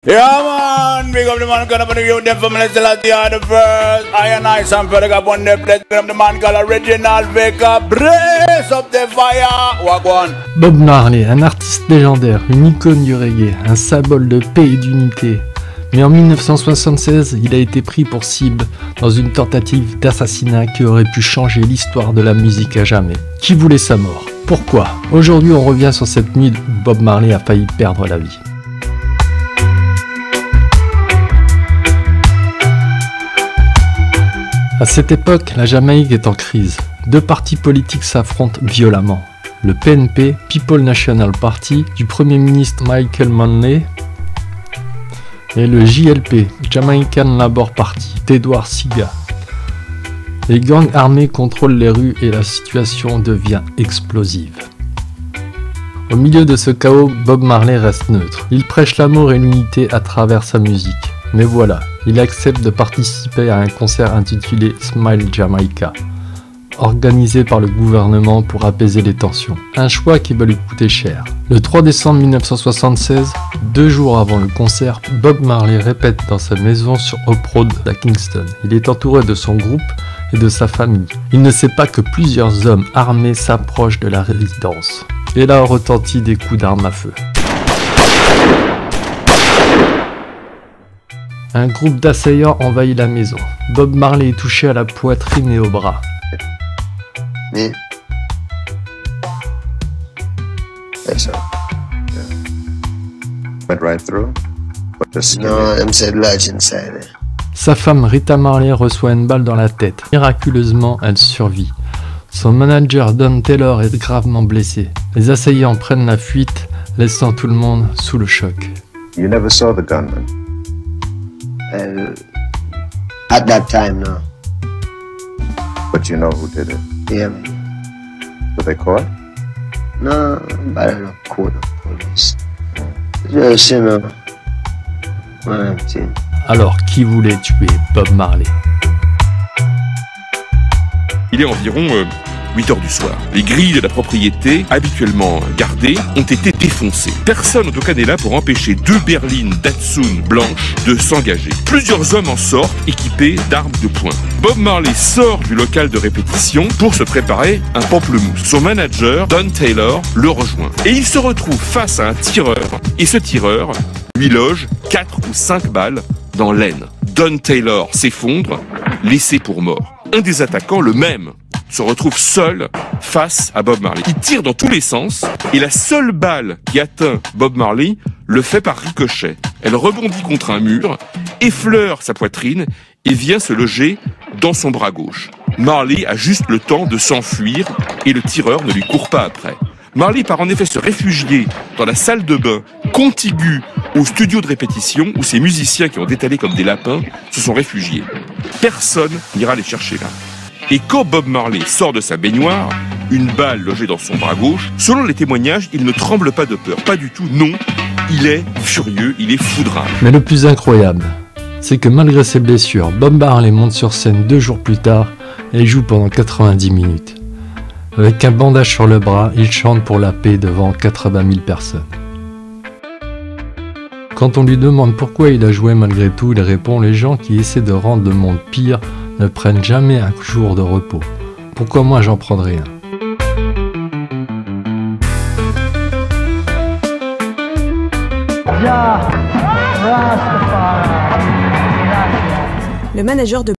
Yeah man, big up the man called up on the youth, them from Celestia are the first. I and I sample up on the place, big up the man called Original Vega, brace up the fire, walk one. Bob Marley, un artiste légendaire, une icône du reggae, un symbole de paix et d'unité. Mais en 1976, il a été pris pour cible dans une tentative d'assassinat qui aurait pu changer l'histoire de la musique à jamais. Qui voulait sa mort? Pourquoi? Aujourd'hui, on revient sur cette nuit où Bob Marley a failli perdre la vie. À cette époque, la Jamaïque est en crise. Deux partis politiques s'affrontent violemment. Le PNP, People National Party, du Premier ministre Michael Manley, et le JLP, Jamaican Labour Party, d'Edward Seaga. Les gangs armés contrôlent les rues et la situation devient explosive. Au milieu de ce chaos, Bob Marley reste neutre. Il prêche l'amour et l'unité à travers sa musique. Mais voilà, il accepte de participer à un concert intitulé Smile Jamaica, organisé par le gouvernement pour apaiser les tensions. Un choix qui va lui coûter cher. Le 3 décembre 1976, 2 jours avant le concert, Bob Marley répète dans sa maison sur Hope Road à Kingston. Il est entouré de son groupe et de sa famille. Il ne sait pas que plusieurs hommes armés s'approchent de la résidence. Et là retentit des coups d'armes à feu. Un groupe d'assaillants envahit la maison. Bob Marley est touché à la poitrine et au bras. Me? Yes, sir. Yeah. Went right through? But just no, I'm said lodge inside. Sa femme Rita Marley reçoit une balle dans la tête. Miraculeusement, elle survit. Son manager Don Taylor est gravement blessé. Les assaillants prennent la fuite, laissant tout le monde sous le choc. You never saw the gunman? At that time, no. But you know who did it? Yeah. Were they caught? No, but I don't call the police. Just, you know, one thing. Alors, qui voulait tuer Bob Marley? Il est environ 8h du soir. Les grilles de la propriété, habituellement gardées, ont été défoncées. Personne en tout cas n'est là pour empêcher 2 berlines Datsun blanches de s'engager. Plusieurs hommes en sortent équipés d'armes de poing. Bob Marley sort du local de répétition pour se préparer un pamplemousse. Son manager, Don Taylor, le rejoint. Et il se retrouve face à un tireur. Et ce tireur lui loge 4 ou 5 balles dans l'aine. Don Taylor s'effondre, laissé pour mort. Un des attaquants, le même, se retrouve seul face à Bob Marley. Il tire dans tous les sens et la seule balle qui atteint Bob Marley le fait par ricochet. Elle rebondit contre un mur, effleure sa poitrine et vient se loger dans son bras gauche. Marley a juste le temps de s'enfuir et le tireur ne lui court pas après. Marley part en effet se réfugier dans la salle de bain contiguë au studio de répétition où ces musiciens qui ont détalé comme des lapins se sont réfugiés. Personne n'ira les chercher là. Et quand Bob Marley sort de sa baignoire, une balle logée dans son bras gauche, selon les témoignages, il ne tremble pas de peur. Pas du tout, non. Il est furieux, il est foudrage. Mais le plus incroyable, c'est que malgré ses blessures, Bob Marley monte sur scène 2 jours plus tard et joue pendant 90 minutes. Avec un bandage sur le bras, il chante pour la paix devant 80 000 personnes. Quand on lui demande pourquoi il a joué malgré tout, il répond « Les gens qui essaient de rendre le monde pire ne prennent jamais un jour de repos. Pourquoi moi j'en prendrais un ?» Le manager de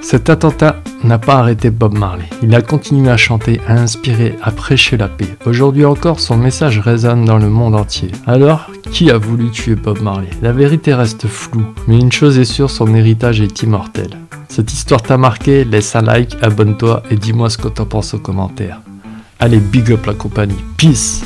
Cet attentat n'a pas arrêté Bob Marley. Il a continué à chanter, à inspirer, à prêcher la paix. Aujourd'hui encore, son message résonne dans le monde entier. Alors, qui a voulu tuer Bob Marley? La vérité reste floue, mais une chose est sûre, son héritage est immortel. Cette histoire t'a marqué? Laisse un like, abonne-toi et dis-moi ce que t'en penses aux commentaires. Allez, big up la compagnie. Peace!